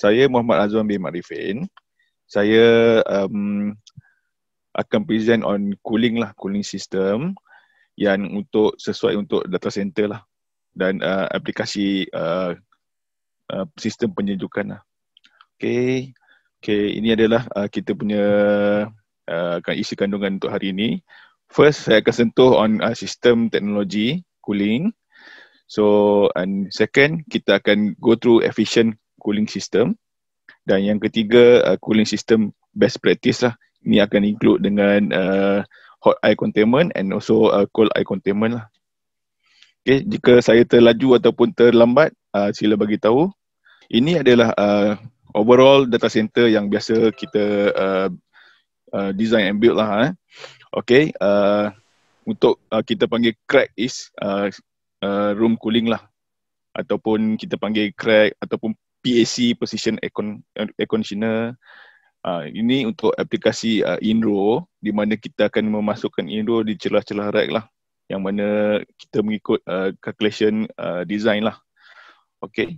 Saya Muhammad Azwan bin Marifin. Saya akan present on cooling lah, cooling system yang sesuai untuk data center lah dan aplikasi sistem penyejukan lah. Okay, ini adalah kita punya isi kandungan untuk hari ini. First, saya akan sentuh on sistem teknologi cooling. So, and second, kita akan go through efficient cooling system. Dan yang ketiga, cooling system best practice lah. Ini akan include dengan hot air containment and also cold air containment lah. Okay, jika saya terlaju ataupun terlambat, sila bagi tahu. Ini adalah overall data center yang biasa kita design and build lah. Okay, untuk kita panggil crack is room cooling lah, ataupun kita panggil crack ataupun PAC, position air conditioner. Ini untuk aplikasi in-row, di mana kita akan memasukkan in-row di celah-celah rack lah, yang mana kita mengikut calculation design lah. Okay,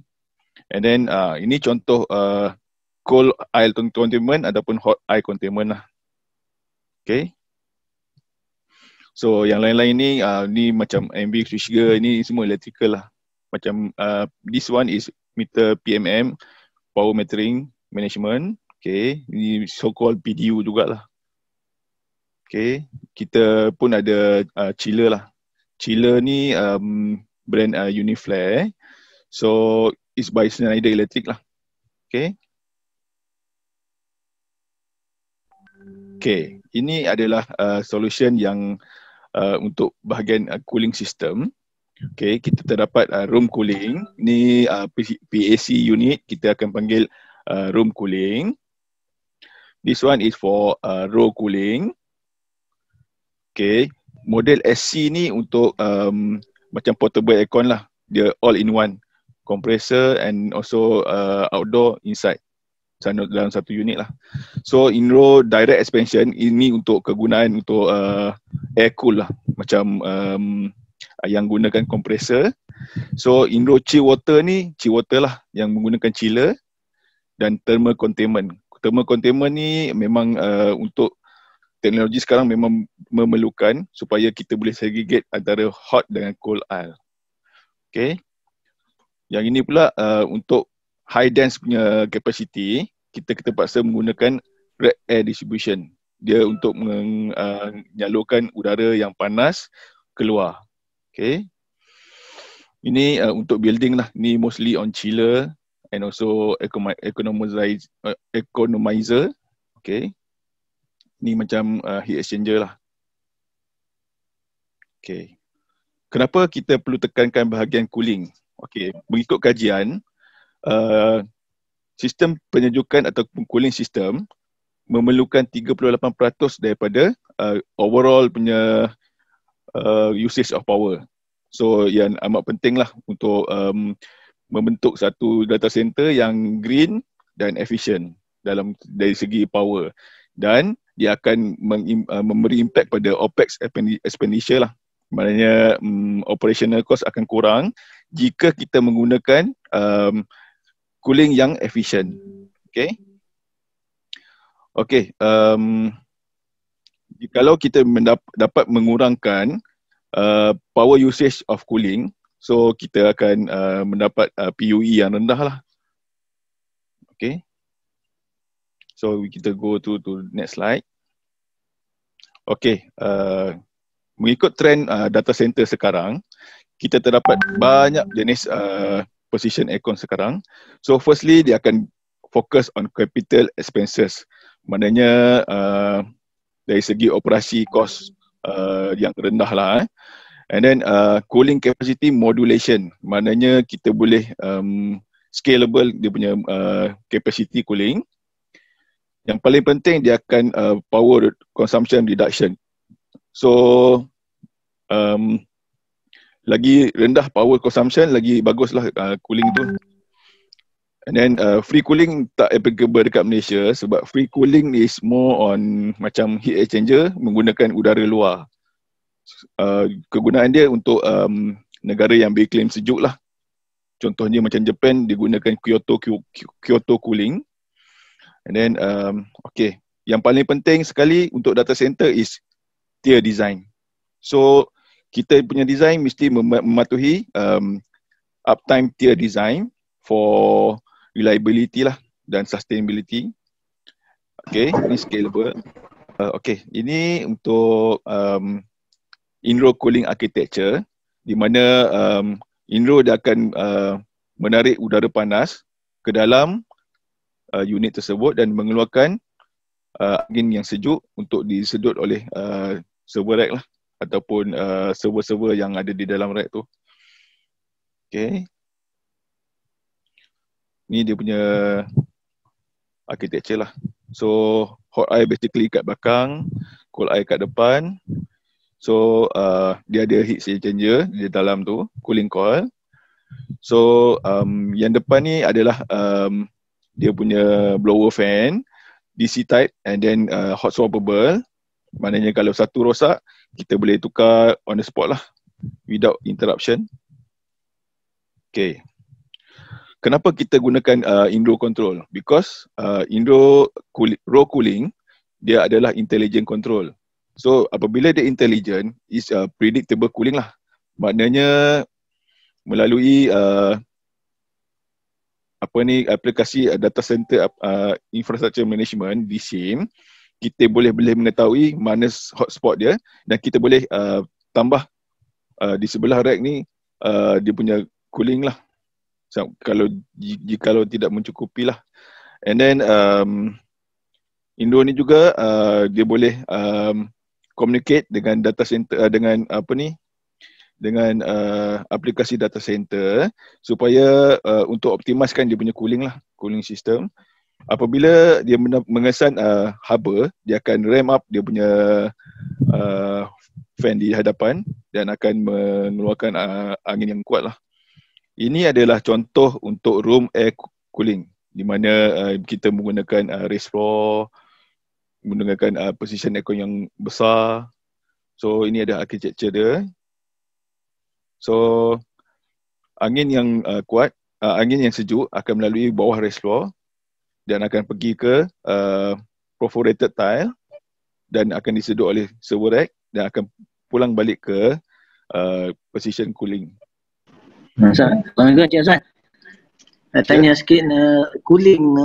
and then ini contoh cold air containment ataupun hot air containment lah. Okay, so yang lain-lain ni macam MV switchgear, ini semua electrical lah. Macam this one is meter PMM, power metering management. Okay, ini so-called PDU jugalah. Okay, kita pun ada chiller lah. Chiller ni brand Uniflare. So, it's by Schneider Electric lah. Okay. Okay, ini adalah solution yang untuk bahagian cooling system. Okay, kita terdapat room cooling. Ini PAC unit, kita akan panggil room cooling. This one is for row cooling. Okay, model SC ni untuk macam portable aircon lah. Dia all in one, compressor and also outdoor inside dalam satu unit lah. So in-row direct expansion ini untuk kegunaan untuk air cool lah, macam yang gunakan kompresor. So in-row chill water lah yang menggunakan chiller, dan thermal containment. Thermal containment ni memang untuk teknologi sekarang memang memerlukan supaya kita boleh segregate antara hot dengan cold air. Okay. Yang ini pula untuk high dense punya capacity, kita terpaksa menggunakan red air distribution. Dia untuk menyalurkan udara yang panas keluar. Okay. Ini untuk building lah. Ini mostly on chiller and also economizer. Okay. Ini macam heat exchanger lah. Okay. Kenapa kita perlu tekankan bahagian cooling? Okay, mengikut kajian, sistem penyejukan ataupun cooling system memerlukan 38% daripada overall punya usage of power. So yang amat penting lah untuk membentuk satu data center yang green dan efficient dari segi power, dan dia akan memberi impact pada OPEX expenditure lah. Maknanya operational cost akan kurang jika kita menggunakan cooling yang efisien. Okay. Okay. Kalau kita dapat mengurangkan power usage of cooling, so kita akan mendapat PUE yang rendah lah. Okay. So kita go to next slide. Okay. Mengikut trend data center sekarang, kita terdapat banyak jenis position aircon sekarang. So firstly, dia akan fokus on capital expenses. Maknanya dari segi operasi cost yang rendah lah. And then cooling capacity modulation. Maknanya kita boleh scalable dia punya capacity cooling. Yang paling penting, dia akan power consumption reduction. So lagi rendah power consumption, lagi baguslah cooling tu. And then free cooling tak applicable dekat Malaysia, sebab free cooling is more on macam heat exchanger menggunakan udara luar. Kegunaan dia untuk negara yang beriklim sejuk lah. contohnya macam Japan dia gunakan Kyoto cooling. And then okay, yang paling penting sekali untuk data center is tier design. So kita punya design mesti mematuhi uptime tier design for reliability lah dan sustainability. Okay, ini scalable. Okay, ini untuk in-row cooling architecture di mana in-row dia akan menarik udara panas ke dalam unit tersebut dan mengeluarkan angin yang sejuk untuk disedut oleh server rack lah ataupun server-server yang ada di dalam rack tu. Okay. Ni dia punya architecture lah. So hot air basically kat belakang, cold air kat depan. So dia ada heat exchanger di dalam tu, cooling coil. So yang depan ni adalah dia punya blower fan, DC type and then hot swappable. Maknanya kalau satu rosak, kita boleh tukar on the spot lah without interruption. Okay. Kenapa kita gunakan in-row control? Because in-row row cooling dia adalah intelligent control. So apabila dia intelligent, is predictable cooling lah. Maknanya melalui aplikasi data center infrastructure management di SIM, kita boleh mengetahui mana hotspot dia dan kita boleh tambah di sebelah rack ni dia punya cooling lah. So, kalau tidak mencukupi lah. And then Indo ni juga dia boleh communicate dengan data center dengan aplikasi data center supaya untuk optimiskan dia punya cooling system. Apabila dia mengesan hubber, dia akan ramp up dia punya fan di hadapan dan akan mengeluarkan angin yang kuat lah. Ini adalah contoh untuk room air cooling di mana kita menggunakan raised floor, menggunakan position aircon yang besar. So ini ada architecture dia. So angin yang kuat, angin yang sejuk akan melalui bawah raised floor dan akan pergi ke perforated tile dan akan disedut oleh server rack dan akan pulang balik ke position cooling. Assalamualaikum Cik Azwan. Tanya sikit cooling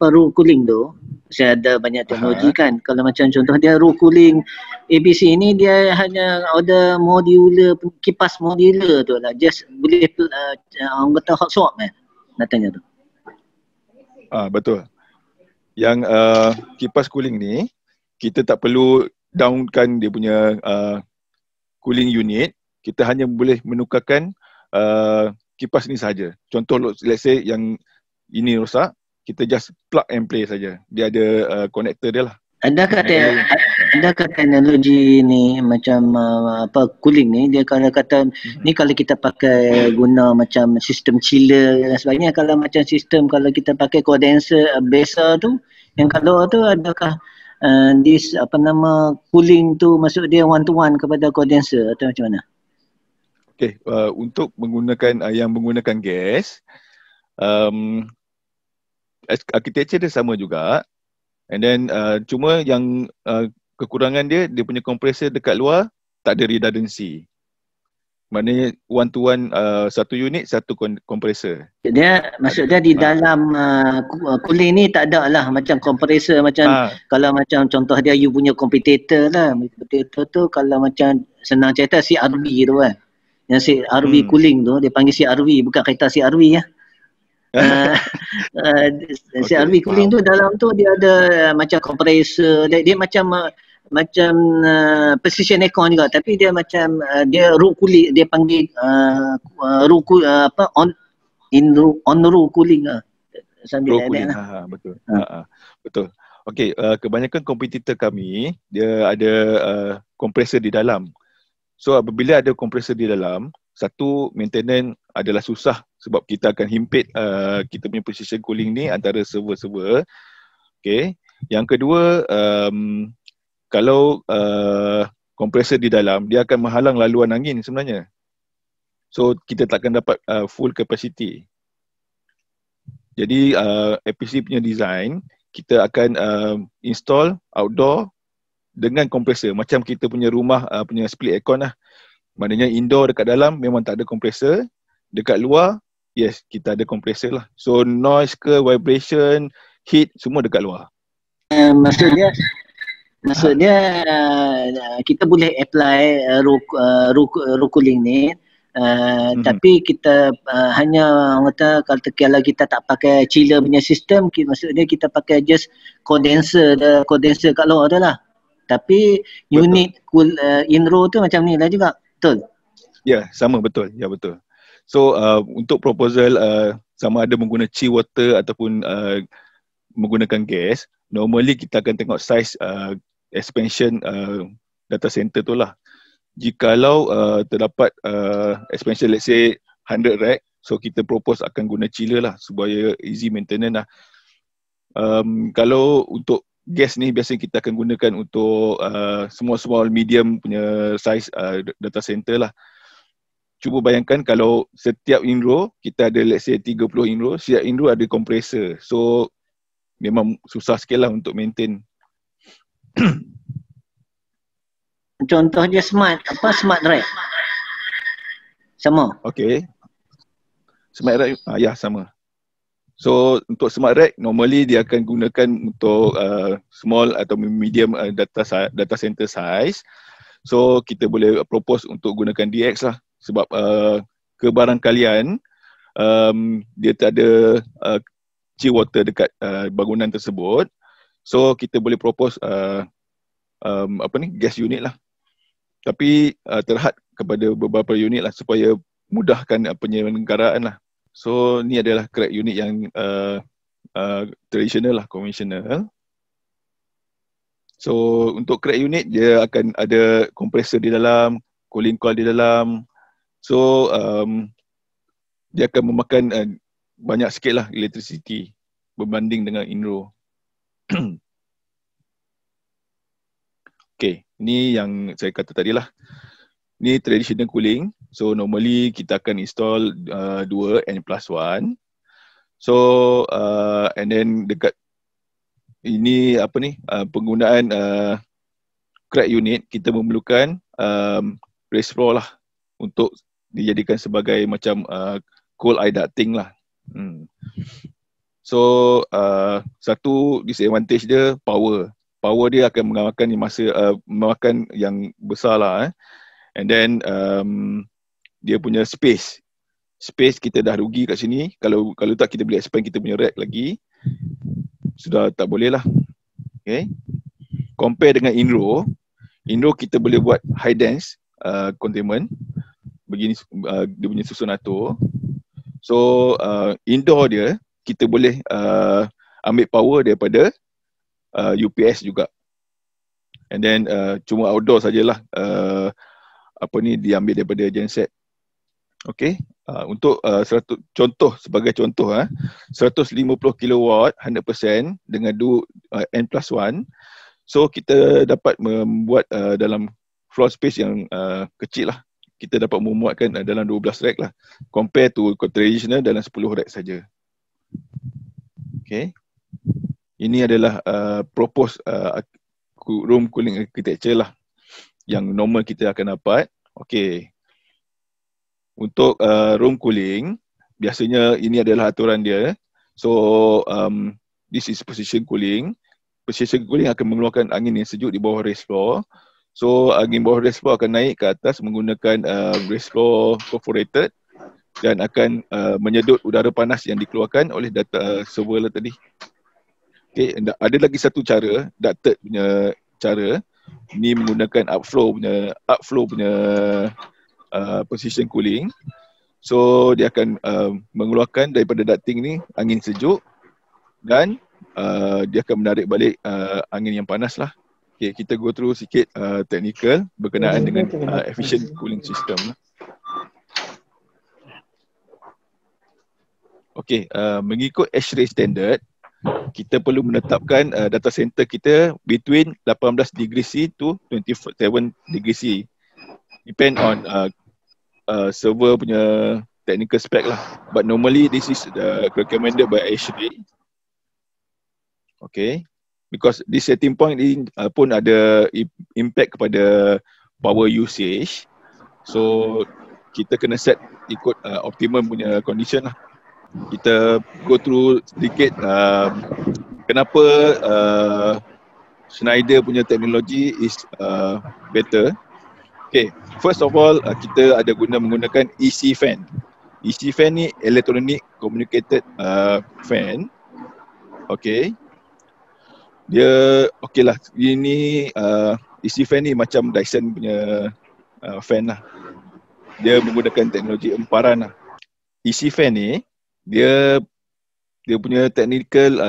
room cooling tu, saya ada banyak teknologi kan. Kalau macam contoh dia room cooling ABC ni dia hanya order modular, kipas modular tu lah. Just boleh orang kata hot swap nak tanya tu. Betul. Yang kipas cooling ni kita tak perlu downkan dia punya cooling unit. Kita hanya boleh menukarkan kipas ni saja. Contoh let's say yang ini rosak, kita just plug and play saja. Dia ada connector dia lah. Adakah teknologi ni macam cooling ni dia kalau kata ni kalau kita pakai guna macam sistem chiller dan sebagainya, kalau macam sistem kalau kita pakai condenser biasa tu yang kalau tu adakah cooling tu maksud dia one to one kepada condenser atau macam mana? Okay, untuk menggunakan gas, architecture dia sama juga. And then cuma yang kekurangan dia punya kompresor dekat luar tak ada redundancy. Maknanya one to one satu unit satu kompresor. Dia maksud dia di dalam cooling ni tak ada lah macam kompresor macam kalau macam contoh dia you punya competitor lah. Competitor tu kalau macam senang cerita CRV tu kan. Yang CRV cooling tu dia panggil CRV, bukan kereta CRV ya. CRV cooling tu dalam tu dia ada macam kompresor, dia macam precision aircon juga tapi dia macam dia room cooling, dia panggil on room cooling sambil betul. Betul. Okey, kebanyakan kompetitor kami dia ada kompresor di dalam. So apabila ada kompresor di dalam, satu maintenance adalah susah sebab kita akan himpit kita punya precision cooling ni antara server-server. Okay. Yang kedua, kalau kompresor di dalam, dia akan menghalang laluan angin sebenarnya. So kita takkan dapat full capacity. Jadi APC punya design, kita akan install outdoor dengan kompresor. Macam kita punya rumah punya split aircon lah. Maknanya indoor dekat dalam memang tak ada kompresor. Dekat luar, yes, kita ada kompresor lah. So noise ke, vibration, heat, semua dekat luar. Maksudnya kita boleh apply room cooling ni. Tapi kita hanya kalau kita tak pakai chiller punya sistem, maksudnya kita pakai just condenser kat luar tu lah. Tapi unit cool in-row tu macam ni lah juga, betul? Ya, sama, betul. Ya, betul. So untuk proposal sama ada menggunakan chill water ataupun menggunakan gas, normally kita akan tengok size expansion data center tu lah. Jikalau terdapat expansion, let's say 100 rack, so kita propose akan guna chiller lah supaya easy maintenance lah. Kalau untuk gas ni biasanya kita akan gunakan untuk small medium punya size data center lah. Cuba bayangkan kalau setiap in-row kita ada let's say 30 in-row, setiap in-row ada kompresor. So memang susah sikit lah untuk maintain. Contoh dia smart rack. Sama. Okay. Smart rack, ya sama. So untuk smart rack normally dia akan gunakan untuk small atau medium data center size. So kita boleh propose untuk gunakan DX lah. Sebab kebarangkalian dia tak ada chill water dekat bangunan tersebut. So kita boleh propose gas unit lah. Tapi terhad kepada beberapa unit lah supaya mudahkan penyelenggaraan lah. So ni adalah crack unit yang traditional lah, konvensional. So untuk crack unit dia akan ada kompresor di dalam, cooling coil di dalam. So dia akan memakan banyak sikit lah electricity berbanding dengan in-row. Okay, ni yang saya kata tadi lah. Ni traditional cooling. So normally kita akan install 2 N+1. So and then dekat ini penggunaan crack unit, kita memerlukan raised floor lah untuk dijadikan sebagai macam cold eye ducting lah. So satu disadvantage dia power dia akan memakan yang besar lah. And then dia punya space kita dah rugi kat sini. Kalau tak kita boleh expand kita punya rack lagi, sudah tak boleh lah. Okay. Compare dengan in-row kita boleh buat high dense containment. Begini dia punya susun atur. So indoor dia kita boleh ambil power daripada UPS juga. And then cuma outdoor sajalah diambil daripada genset. Okay. Untuk sebagai contoh 150 kW 100% dengan N+1. So kita dapat membuat dalam floor space yang kecil lah. Kita dapat memuatkan dalam 12 rack lah. Compare to traditional dalam 10 rack saja. Okay. Ini adalah propose room cooling architecture lah yang normal kita akan dapat. Okay. Untuk room cooling, biasanya ini adalah aturan dia. So this is position cooling. Position cooling akan mengeluarkan angin yang sejuk di bawah raised floor. So angin bawah raised floor akan naik ke atas menggunakan raised floor perforated dan akan menyedut udara panas yang dikeluarkan oleh data server tadi. Okay, ada lagi satu cara, ducted punya cara. Ini menggunakan upflow punya position cooling. So dia akan mengeluarkan daripada ducting ni angin sejuk dan dia akan menarik balik angin yang panas lah. Okay, kita go through sikit technical berkenaan dengan efficient cooling system lah. Okay, mengikut ASHRAE standard, kita perlu menetapkan data center kita between 18 degree C to 27 degree C. Depend on server punya technical spec lah. But normally this is recommended by ASHRAE. Okay. Because this setting point ini pun ada impact kepada power usage. So kita kena set ikut optimum punya condition lah. Kita go through sedikit kenapa Schneider punya teknologi is better. Okay, first of all kita ada menggunakan EC fan. EC fan ni electronic communicated fan. Okay. Dia okey lah. Ini EC fan ni macam Dyson punya fan lah. Dia menggunakan teknologi emparan lah. EC fan ni dia punya technical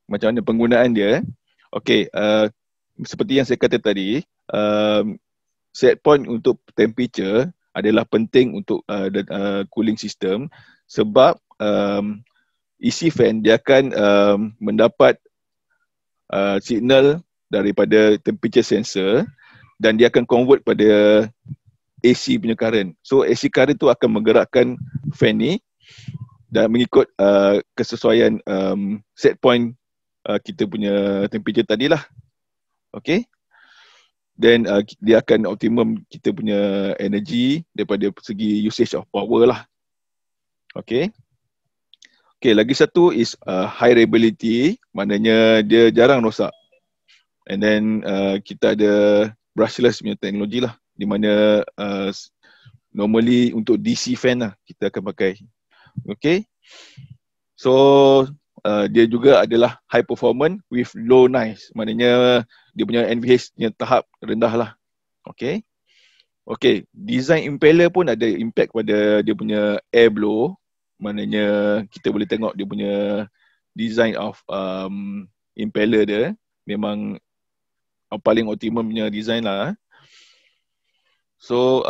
macam mana penggunaan dia. Okey, seperti yang saya kata tadi, set point untuk temperature adalah penting untuk cooling system sebab EC fan dia akan mendapat signal daripada temperature sensor dan dia akan convert pada AC punya current. So AC current tu akan menggerakkan fan ni dan mengikut kesesuaian set point kita punya temperature tadilah. Okay. Then dia akan optimum kita punya energy daripada segi usage of power lah. Okay. Okay, lagi satu is high reliability, maknanya dia jarang rosak. And then kita ada brushless punya teknologi lah, di mana normally untuk DC fan lah kita akan pakai. Okay, so dia juga adalah high performance with low noise, maknanya dia punya NVH punya tahap rendah lah. Okay, okay, design impeller pun ada impact pada dia punya air blow. Maknanya kita boleh tengok dia punya design of impeller dia memang paling optimum punya design lah. So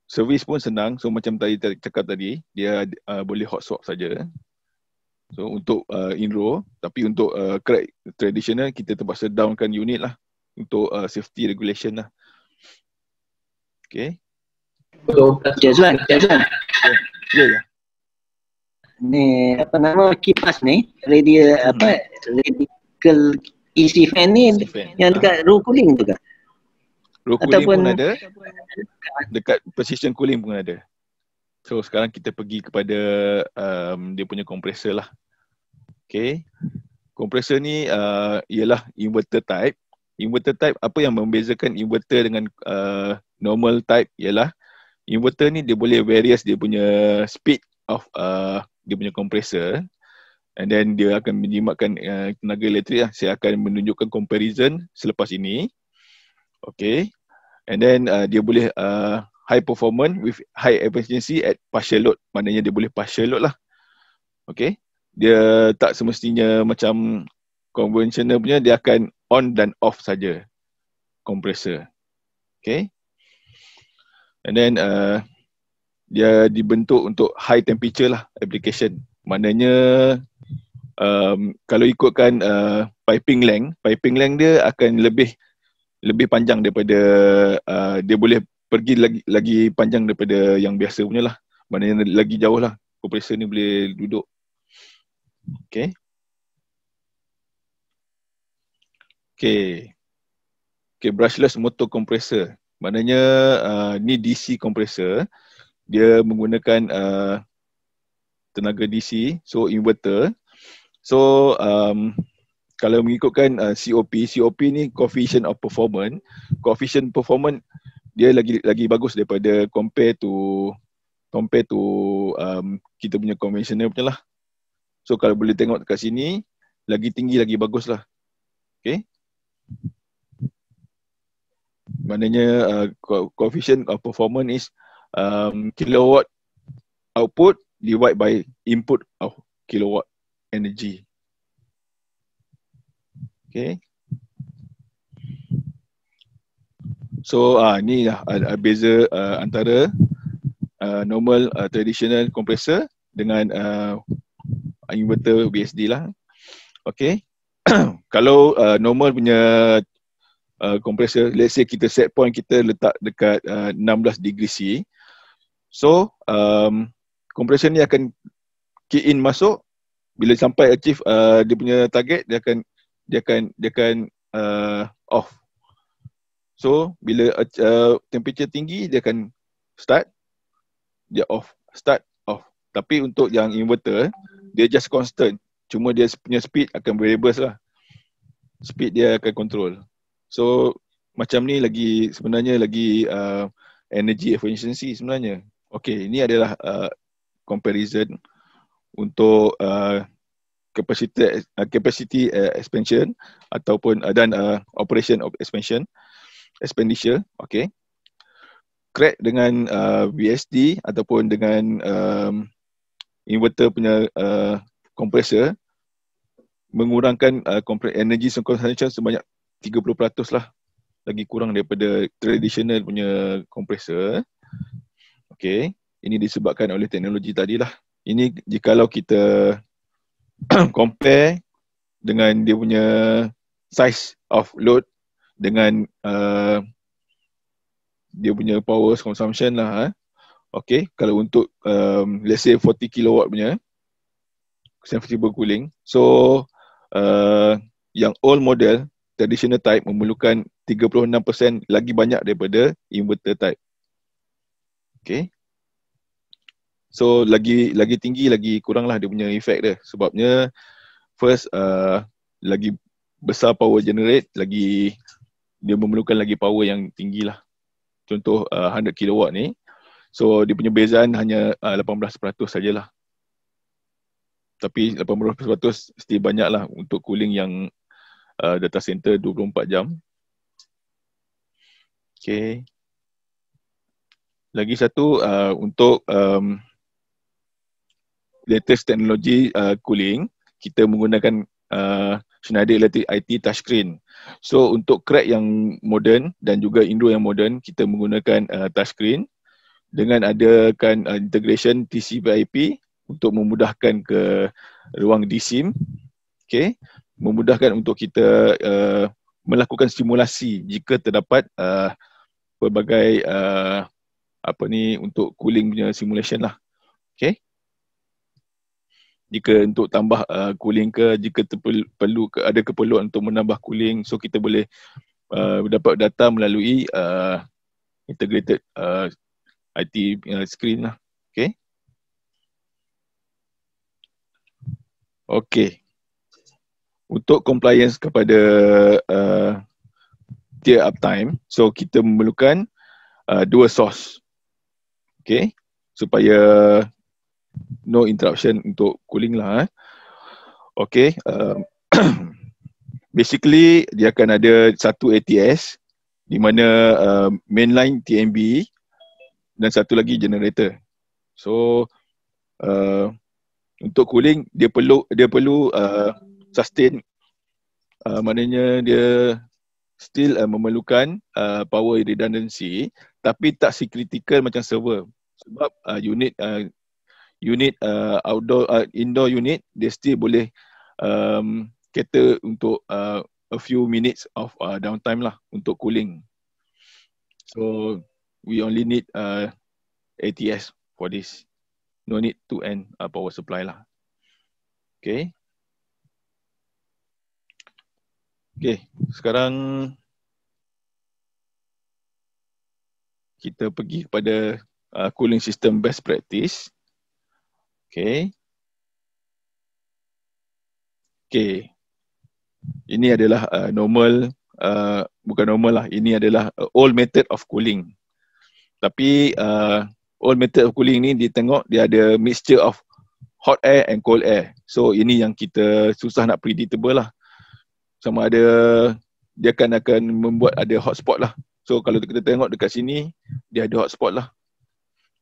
service pun senang. So macam tadi cakap tadi, dia boleh hot swap saja. So untuk in-row, tapi untuk crack traditional kita terpaksa downkan unit lah untuk safety regulation lah. Okay. Jazwan. Ya. Ni apa nama kipas ni? Radical EC fan ni yang dekat row cooling tu ke? Row cooling pun ada. Dekat precision cooling pun ada. So sekarang kita pergi kepada dia punya compressor lah. Okay. Compressor ni ialah inverter type. Inverter type, apa yang membezakan inverter dengan normal type ialah inverter ni dia boleh various dia punya speed of dia punya compressor, and then dia akan menjimatkan tenaga elektrik lah. Saya akan menunjukkan comparison selepas ini. Okay. And then dia boleh high performance with high efficiency at partial load. Maknanya dia boleh partial load lah. Okay. Dia tak semestinya macam konvensional punya, dia akan on dan off saja compressor. Okay. And then dia dibentuk untuk high temperature lah application. Maknanya kalau ikutkan piping length dia akan lebih panjang daripada dia boleh pergi lagi panjang daripada yang biasa punya lah. Maknanya lagi jauh lah compressor ni boleh duduk. Okay. Okay, brushless motor compressor. Maknanya ni DC compressor. Dia menggunakan tenaga DC, so inverter. So kalau mengikutkan COP ni coefficient of performance. Coefficient performance dia lagi bagus daripada compare to kita punya conventional punya lah. So kalau boleh tengok dekat sini, lagi tinggi lagi bagus lah. Okay. Maknanya coefficient of performance is kilowatt output divide by input of kilowatt energy. Okay. So ni lah beza antara normal traditional compressor dengan inverter BSD lah. Okay. Kalau normal punya compressor, let's say kita set point kita letak dekat 16 degree C. So compressor ni akan key in masuk, bila sampai achieve dia punya target, dia akan off. So bila temperature tinggi dia akan start, dia off, start, off. Tapi untuk yang inverter dia just constant, cuma dia punya speed akan variables lah. Speed dia akan control. So macam ni sebenarnya lagi energy efficiency sebenarnya. Okay, ini adalah comparison untuk capacity expansion ataupun dan operation of expenditure. Okay. Crack dengan VSD ataupun dengan inverter punya compressor mengurangkan energy consumption sebanyak 30% lah, lagi kurang daripada traditional punya compressor. Okay, ini disebabkan oleh teknologi tadi lah. Ini jikalau kita compare dengan dia punya size of load dengan dia punya power consumption lah. Okay, kalau untuk let's say 40 kilowatt punya sensible cooling, so yang old model traditional type memerlukan 36% lagi banyak daripada inverter type. Okay, so lagi tinggi lagi kurang lah dia punya efek dia. Sebabnya first lagi besar power generate, lagi dia memerlukan lagi power yang tinggi lah. Contoh 100 kilowatt ni, so dia punya bezaan hanya 18% sajalah. Tapi 18% still banyak lah untuk cooling yang data center 24 jam. Okay. Lagi satu untuk latest teknologi cooling, kita menggunakan Schneider Electric IT touchscreen. So untuk crack yang modern dan juga Indo yang modern, kita menggunakan touchscreen dengan adakan integration TCP/IP untuk memudahkan ke ruang DSIM. Okay, memudahkan untuk kita melakukan simulasi jika terdapat pelbagai untuk cooling punya simulation lah. Okay, jika untuk tambah cooling ke, jika ada keperluan untuk menambah cooling, so kita boleh dapat data melalui integrated IT screen lah. Okay. Okay. Untuk compliance kepada tier uptime, so kita memerlukan dua source. Okay, supaya no interruption untuk cooling lah. Okay, basically dia akan ada satu ATS di mana mainline TMB dan satu lagi generator. So untuk cooling dia perlu sustain, maknanya dia still memerlukan power redundancy, tapi tak critical macam server. Sebab unit outdoor indoor unit dia still boleh cater untuk a few minutes of downtime lah untuk cooling. So we only need ATS for this. No need to end power supply lah. Okay. Okay, sekarang kita pergi kepada cooling system best practice. Okay. Okay. Ini adalah bukan normal lah. Ini adalah old method of cooling. Tapi old method of cooling ni dia ada mixture of hot air and cold air. So ini yang kita susah nak predictable lah. Sama ada dia akan membuat ada hotspot lah. So kalau kita tengok dekat sini, dia ada hotspot lah.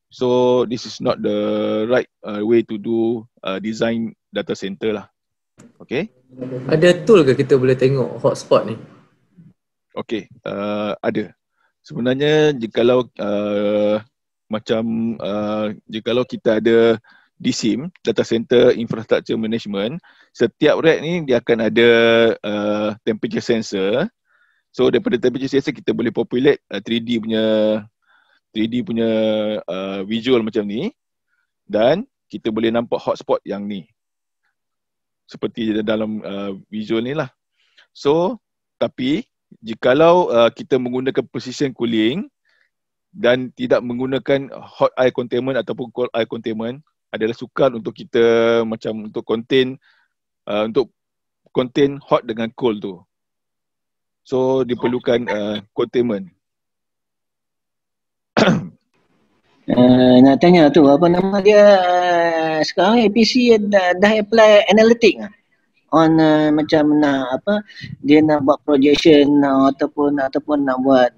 So this is not the right way to do design data center lah. Okay. Ada tool ke kita boleh tengok hotspot ni? Okay, ada. Sebenarnya jikalau jikalau kita ada DSIM, Data Center Infrastructure Management, setiap rack ni dia akan ada temperature sensor So daripada temperature sensor kita boleh populate 3D punya visual macam ni, dan kita boleh nampak hotspot yang ni seperti dalam visual ni lah. So tapi jikalau kita menggunakan precision cooling dan tidak menggunakan hot air containment ataupun cold air containment, adalah sukar untuk kita macam untuk contain hot dengan cold tu. So diperlukan containment. Nak tanya tu apa nama dia, sekarang APC dah apply analytic on macam nak apa, dia nak buat projection ataupun nak buat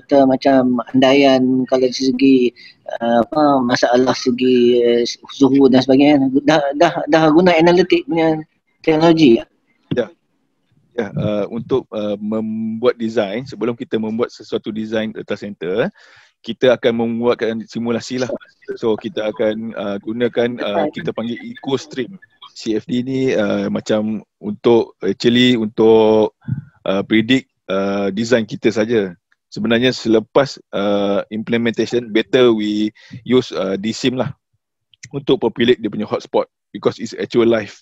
kata macam andaian kalau dari segi apa masalah segi suhu dan sebagainya, dah guna analitik punya teknologi. Ya, untuk membuat design, sebelum kita membuat sesuatu design data center, kita akan membuatkan simulasi lah. So kita akan gunakan kita panggil EcoStream. CFD ni macam untuk predict design kita saja. Sebenarnya selepas implementation, better we use DSIM lah untuk populate dia punya hotspot, because it's actual live.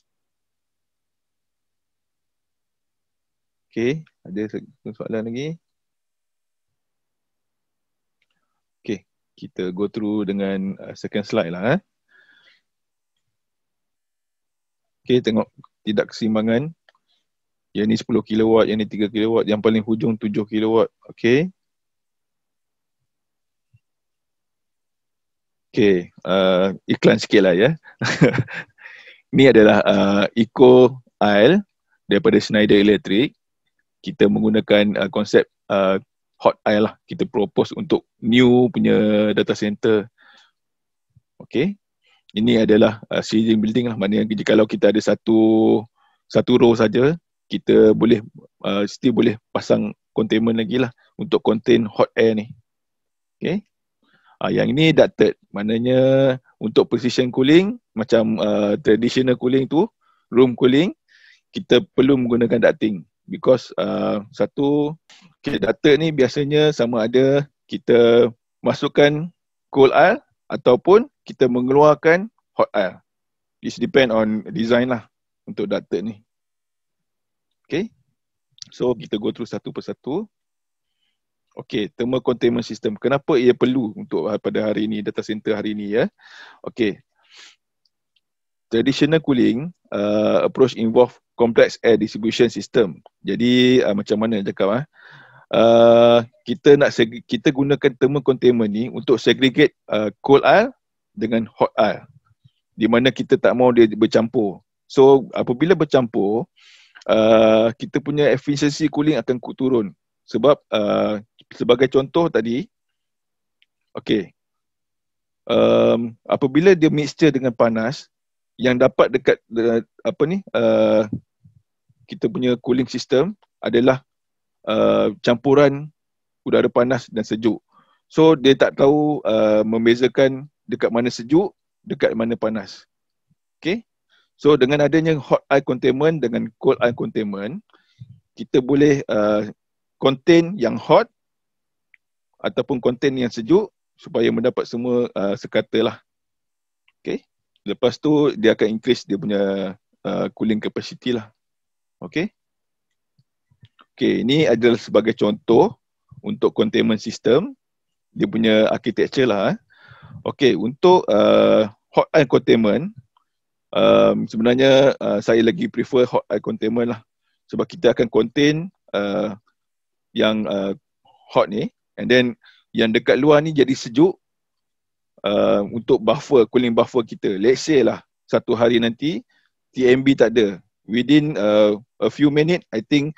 Okay, ada soalan lagi? Okay, kita go through dengan second slide lah. Okay, tengok tidak keseimbangan. Yang ni 10 kW, yang ni 3 kW, yang paling hujung 7 kW. Okay. Okay, iklan sikit lah ya. Ni adalah Eco Aisle daripada Schneider Electric. Kita menggunakan konsep hot aisle lah. Kita propose untuk new punya data center. Okay. Ini adalah series building lah. Maknanya kalau kita ada satu row saja, kita boleh still boleh pasang containment lagi lah untuk contain hot air ni. Okay. Yang ini ducted. Maknanya untuk precision cooling, macam traditional cooling tu, room cooling, kita perlu menggunakan ducting. Because ducted ni biasanya sama ada kita masukkan cold air ataupun kita mengeluarkan hot air. It depend on design lah untuk ducted ni. Okay. So kita go through satu persatu. Okay, thermal containment system. Kenapa ia perlu untuk pada hari ini, data center hari ini ya? Okay. Traditional cooling approach involve complex air distribution system. Jadi macam mana nak cakap kita gunakan thermal containment ni untuk segregate cold air dengan hot air, di mana kita tak mahu dia bercampur. So apabila bercampur, kita punya efficiency cooling akan turun. Sebab sebagai contoh tadi, okay, apabila dia mixture dengan panas, yang dapat dekat kita punya cooling system adalah campuran udara panas dan sejuk. So dia tak tahu membezakan dekat mana sejuk, dekat mana panas. Okay. So dengan adanya hot air containment dengan cold air containment, kita boleh contain yang hot ataupun contain yang sejuk supaya mendapat semua sekata lah. Okay. Lepas tu dia akan increase dia punya cooling capacity lah. Okay. Okay, ini adalah sebagai contoh untuk containment system, dia punya architecture lah. Okay, untuk hot air containment, sebenarnya saya lagi prefer hot air containment lah. Sebab kita akan contain yang hot ni, and then yang dekat luar ni jadi sejuk untuk buffer, cooling buffer kita. Let's say lah, satu hari nanti TMB tak ada. Within a few minutes, I think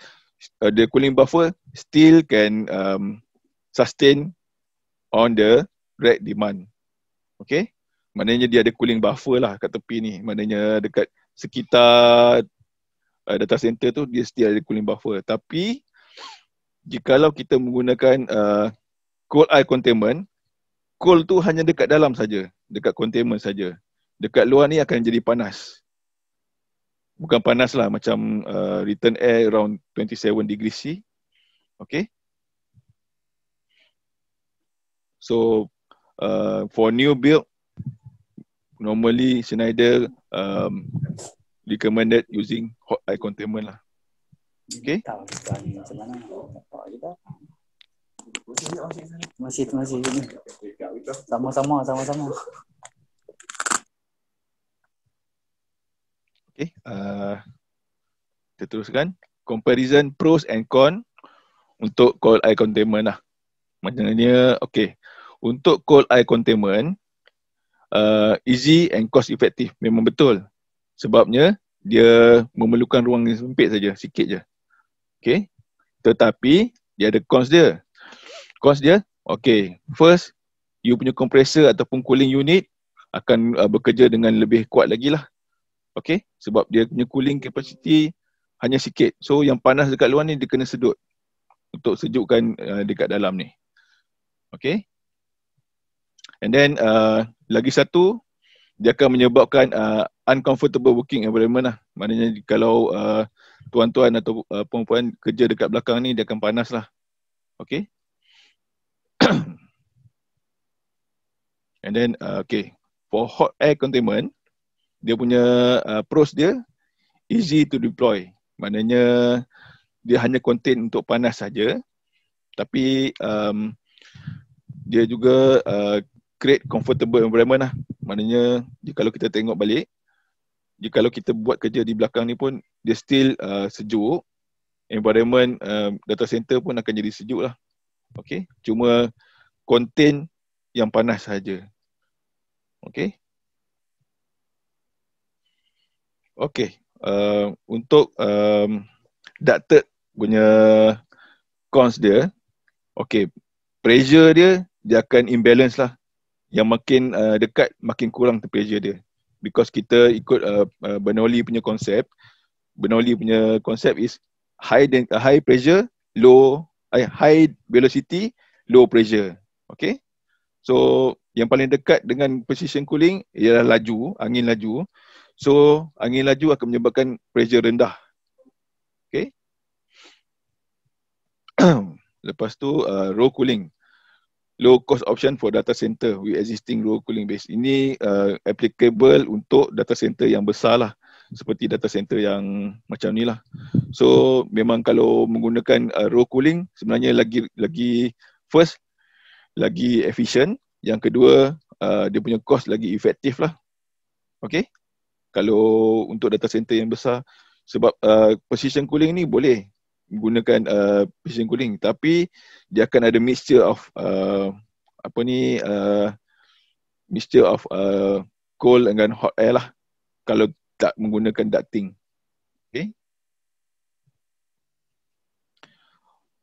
the cooling buffer still can sustain on the rack demand. Okay. Maknanya dia ada cooling buffer lah kat tepi ni. Maknanya dekat sekitar data center tu dia still ada cooling buffer. Tapi jikalau kita menggunakan cold air containment, cold tu hanya dekat dalam saja, dekat containment saja. Dekat luar ni akan jadi panas. Bukan panas lah, macam return air around 27 degrees C. Okay. So for new build, normally Schneider recommended using hot air containment lah. Okay. Masih. Sama-sama. Okay. Kita teruskan. Comparison pros and cons untuk cold air containment lah. Maknanya, okay. Untuk cold air containment, easy and cost effective. Memang betul. Sebabnya, dia memerlukan ruang yang sempit saja, sikit je. Okay. Tetapi, dia ada cons dia. Cons dia, okay. First, you punya compressor ataupun cooling unit akan bekerja dengan lebih kuat lagi lah. Okay. Sebab dia punya cooling capacity hanya sikit. So, yang panas dekat luar ni dia kena sedut untuk sejukkan dekat dalam ni. Okay. And then, lagi satu, dia akan menyebabkan uncomfortable working environment lah. Maknanya kalau tuan-tuan atau perempuan kerja dekat belakang ni, dia akan panas lah. Okay. And then, okay. For hot air containment, dia punya pros dia, easy to deploy. Maknanya, dia hanya contain untuk panas saja. Tapi, dia juga create comfortable environment lah. Maknanya, kalau kita tengok balik, kalau kita buat kerja di belakang ni pun, dia still sejuk. Environment data center pun akan jadi sejuk lah. Okay. Cuma contain yang panas saja. Okay. Okay. Untuk ducted punya cons dia, okay, pressure dia akan imbalance lah. Yang makin dekat, makin kurang pressure dia. Because kita ikut Bernoulli punya konsep. Bernoulli punya konsep is high pressure, high velocity, low pressure. Okay. So, yang paling dekat dengan precision cooling ialah laju, angin laju. So, angin laju akan menyebabkan pressure rendah. Okay. Lepas tu, row cooling. Low cost option for data center with existing row cooling base. Ini applicable untuk data center yang besar lah. Seperti data center yang macam ni lah. So, memang kalau menggunakan row cooling, sebenarnya lagi first, lagi efficient. Yang kedua, dia punya cost lagi efektif lah. Okay. Kalau untuk data center yang besar, sebab precision cooling ni boleh menggunakan precision cooling, tapi dia akan ada mixture of mixture of cold dengan hot air lah kalau tak menggunakan ducting. Okay.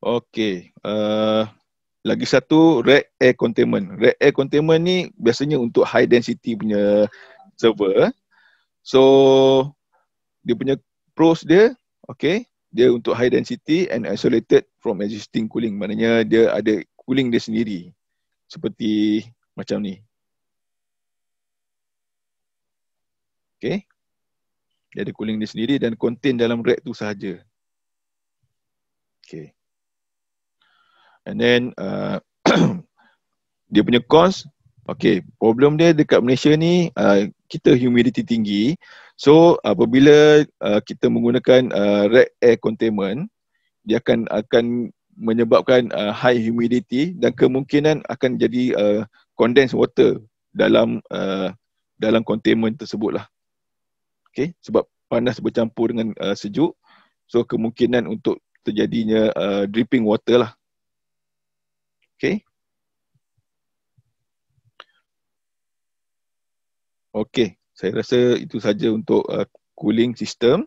Okay. Lagi satu, rack air containment. Rack air containment ni biasanya untuk high density punya server. So, dia punya pros dia, okay, dia untuk high density and isolated from existing cooling. Maknanya dia ada cooling dia sendiri. Seperti macam ni. Okay. Dia ada cooling dia sendiri dan contain dalam rack tu sahaja. Okay. And then, dia punya cons, okay, problem dia dekat Malaysia ni, kita humidity tinggi. So, apabila kita menggunakan rack air containment, dia akan menyebabkan high humidity dan kemungkinan akan jadi condensed water dalam containment tersebut lah. Okay, sebab panas bercampur dengan sejuk, so kemungkinan untuk terjadinya dripping water lah. Okay. Okay, saya rasa itu saja untuk cooling system.